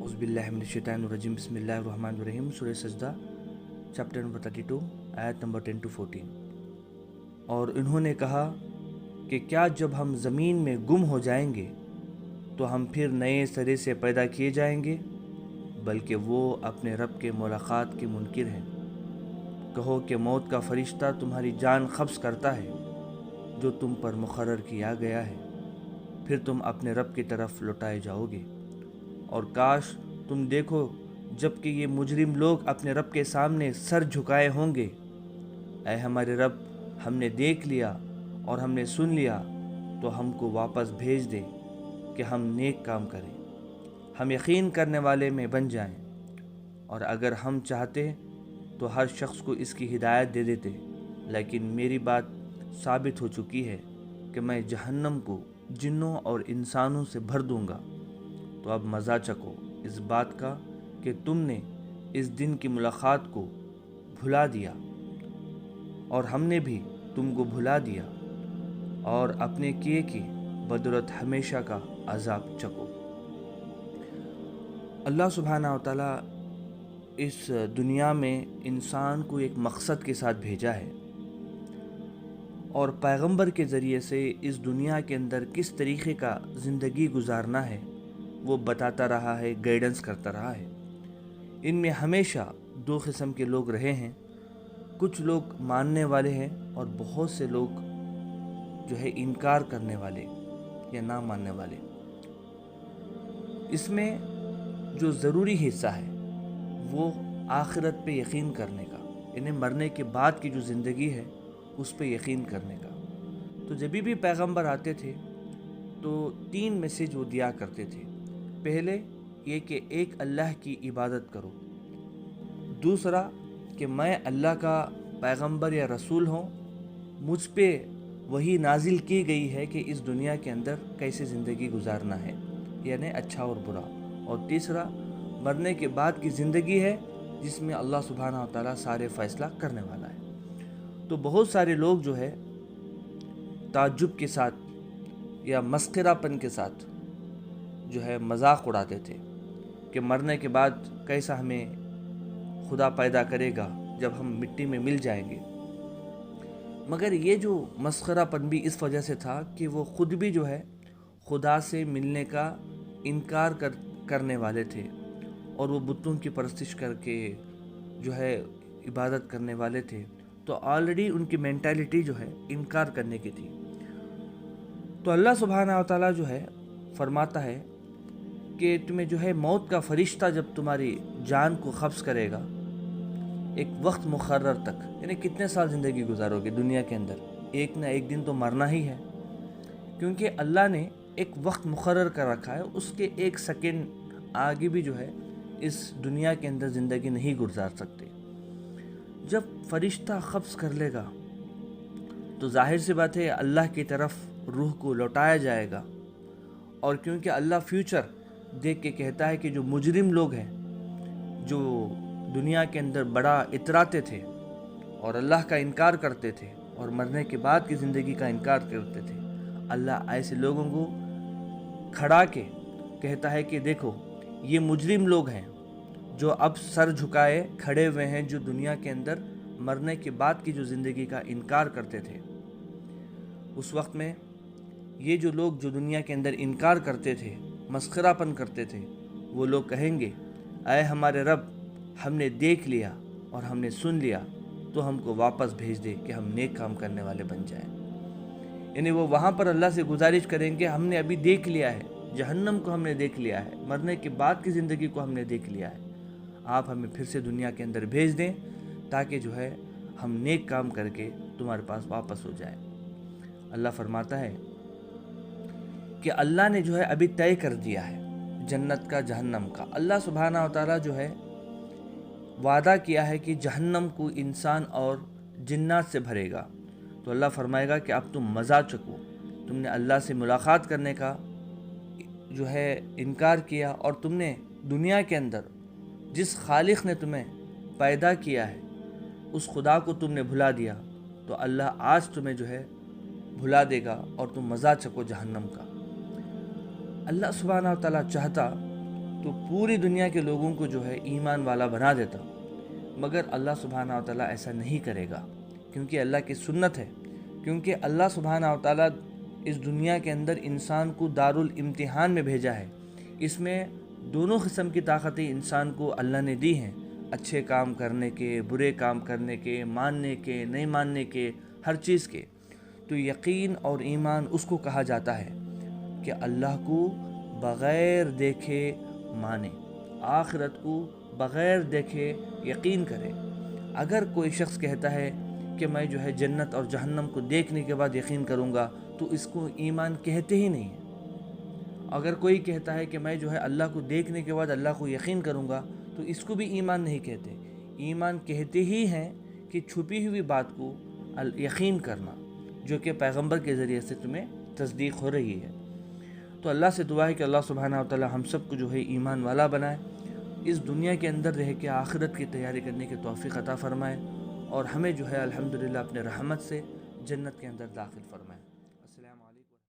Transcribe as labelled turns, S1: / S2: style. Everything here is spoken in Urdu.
S1: اعوذ باللہ من الشیطان الرجیم بسم اللہ الرحمن الرحیم سورہ سجدہ چیپٹر نمبر 32 آیت نمبر 10 to 14۔ اور انہوں نے کہا کہ کیا جب ہم زمین میں گم ہو جائیں گے تو ہم پھر نئے سرے سے پیدا کیے جائیں گے، بلکہ وہ اپنے رب کے ملاقات کے منکر ہیں۔ کہو کہ موت کا فرشتہ تمہاری جان قبض کرتا ہے جو تم پر مقرر کیا گیا ہے، پھر تم اپنے رب کی طرف لوٹائے جاؤ گے۔ اور کاش تم دیکھو جب کہ یہ مجرم لوگ اپنے رب کے سامنے سر جھکائے ہوں گے، اے ہمارے رب، ہم نے دیکھ لیا اور ہم نے سن لیا، تو ہم کو واپس بھیج دے کہ ہم نیک کام کریں، ہم یقین کرنے والے میں بن جائیں۔ اور اگر ہم چاہتے تو ہر شخص کو اس کی ہدایت دے دیتے، لیکن میری بات ثابت ہو چکی ہے کہ میں جہنم کو جنوں اور انسانوں سے بھر دوں گا۔ تو اب مزہ چکو اس بات کا کہ تم نے اس دن کی ملاقات کو بھلا دیا اور ہم نے بھی تم کو بھلا دیا، اور اپنے کیے کی بدولت ہمیشہ کا عذاب چکو۔ اللہ سبحانہ و تعالیٰ اس دنیا میں انسان کو ایک مقصد کے ساتھ بھیجا ہے، اور پیغمبر کے ذریعے سے اس دنیا کے اندر کس طریقے کا زندگی گزارنا ہے وہ بتاتا رہا ہے، گائیڈنس کرتا رہا ہے۔ ان میں ہمیشہ دو قسم کے لوگ رہے ہیں، کچھ لوگ ماننے والے ہیں اور بہت سے لوگ جو ہے انکار کرنے والے یا نہ ماننے والے۔ اس میں جو ضروری حصہ ہے وہ آخرت پہ یقین کرنے کا، یعنی مرنے کے بعد کی جو زندگی ہے اس پہ یقین کرنے کا۔ تو جب بھی پیغمبر آتے تھے تو 3 میسیج وہ دیا کرتے تھے۔ پہلے یہ کہ ایک اللہ کی عبادت کرو، دوسرا کہ میں اللہ کا پیغمبر یا رسول ہوں، مجھ پہ وہی نازل کی گئی ہے کہ اس دنیا کے اندر کیسے زندگی گزارنا ہے، یعنی اچھا اور برا۔ اور تیسرا مرنے کے بعد کی زندگی ہے جس میں اللہ سبحانہ و تعالیٰ سارے فیصلہ کرنے والا ہے۔ تو بہت سارے لوگ جو ہے تعجب کے ساتھ یا مسخرہ پن کے ساتھ جو ہے مذاق اڑاتے تھے کہ مرنے کے بعد کیسا ہمیں خدا پیدا کرے گا جب ہم مٹی میں مل جائیں گے۔ مگر یہ جو مسخرہ پن بھی اس وجہ سے تھا کہ وہ خود بھی جو ہے خدا سے ملنے کا انکار کرنے والے تھے، اور وہ بتوں کی پرستش کر کے جو ہے عبادت کرنے والے تھے، تو آلریڈی ان کی مینٹالٹی جو ہے انکار کرنے کی تھی۔ تو اللہ سبحانہ و تعالیٰ جو ہے فرماتا ہے کہ تمہیں جو ہے موت کا فرشتہ جب تمہاری جان کو قبض کرے گا ایک وقت مقرر تک، یعنی کتنے سال زندگی گزارو گے دنیا کے اندر، ایک نہ ایک دن تو مرنا ہی ہے، کیونکہ اللہ نے ایک وقت مقرر کر رکھا ہے، اس کے 1 سیکنڈ آگے بھی جو ہے اس دنیا کے اندر زندگی نہیں گزار سکتے۔ جب فرشتہ قبض کر لے گا تو ظاہر سی بات ہے اللہ کی طرف روح کو لوٹایا جائے گا، اور کیونکہ اللہ فیوچر دیکھ کے کہتا ہے کہ جو مجرم لوگ ہیں، جو دنیا کے اندر بڑا اتراتے تھے اور اللہ کا انکار کرتے تھے اور مرنے کے بعد کی زندگی کا انکار کرتے تھے، اللہ ایسے لوگوں کو کھڑا کے کہتا ہے کہ دیکھو یہ مجرم لوگ ہیں جو اب سر جھکائے کھڑے ہوئے ہیں، جو دنیا کے اندر مرنے کے بعد کی جو زندگی کا انکار کرتے تھے۔ اس وقت میں یہ جو لوگ جو دنیا کے اندر انکار کرتے تھے، مسخرہ پن کرتے تھے، وہ لوگ کہیں گے اے ہمارے رب، ہم نے دیکھ لیا اور ہم نے سن لیا، تو ہم کو واپس بھیج دے کہ ہم نیک کام کرنے والے بن جائیں۔ یعنی وہ وہاں پر اللہ سے گزارش کریں گے ہم نے ابھی دیکھ لیا ہے، جہنم کو ہم نے دیکھ لیا ہے، مرنے کے بعد کی زندگی کو ہم نے دیکھ لیا ہے، آپ ہمیں پھر سے دنیا کے اندر بھیج دیں تاکہ جو ہے ہم نیک کام کر کے تمہارے پاس واپس ہو جائیں۔ اللہ فرماتا ہے کہ اللہ نے جو ہے ابھی طے کر دیا ہے جنت کا جہنم کا۔ اللہ سبحانہ و تعالیٰ جو ہے وعدہ کیا ہے کہ جہنم کو انسان اور جنات سے بھرے گا، تو اللہ فرمائے گا کہ اب تم مزہ چکو، تم نے اللہ سے ملاقات کرنے کا جو ہے انکار کیا، اور تم نے دنیا کے اندر جس خالق نے تمہیں پیدا کیا ہے اس خدا کو تم نے بھلا دیا، تو اللہ آج تمہیں جو ہے بھلا دے گا اور تم مزہ چکو جہنم کا۔ اللہ سبحانہ و تعالیٰ چاہتا تو پوری دنیا کے لوگوں کو جو ہے ایمان والا بنا دیتا، مگر اللہ سبحانہ و تعالیٰ ایسا نہیں کرے گا، کیونکہ اللہ کی سنت ہے، کیونکہ اللہ سبحانہ و تعالیٰ اس دنیا کے اندر انسان کو دارالامتحان میں بھیجا ہے۔ اس میں دونوں قسم کی طاقتیں انسان کو اللہ نے دی ہیں، اچھے کام کرنے کے، برے کام کرنے کے، ماننے کے، نہیں ماننے کے، ہر چیز کے۔ تو یقین اور ایمان اس کو کہا جاتا ہے کہ اللہ کو بغیر دیکھے مانے، آخرت کو بغیر دیکھے یقین کرے۔ اگر کوئی شخص کہتا ہے کہ میں جو ہے جنت اور جہنم کو دیکھنے کے بعد یقین کروں گا، تو اس کو ایمان کہتے ہی نہیں ہے۔ اگر کوئی کہتا ہے کہ میں جو ہے اللہ کو دیکھنے کے بعد اللہ کو یقین کروں گا، تو اس کو بھی ایمان نہیں کہتے۔ ایمان کہتے ہی ہیں کہ چھپی ہوئی بات کو یقین کرنا، جو کہ پیغمبر کے ذریعے سے تمہیں تصدیق ہو رہی ہے۔ تو اللہ سے دعا ہے کہ اللہ سبحانہ و تعالی ہم سب کو جو ہے ایمان والا بنائے، اس دنیا کے اندر رہ کے آخرت کی تیاری کرنے کی توفیق عطا فرمائے، اور ہمیں جو ہے الحمدللہ اپنے رحمت سے جنت کے اندر داخل فرمائے۔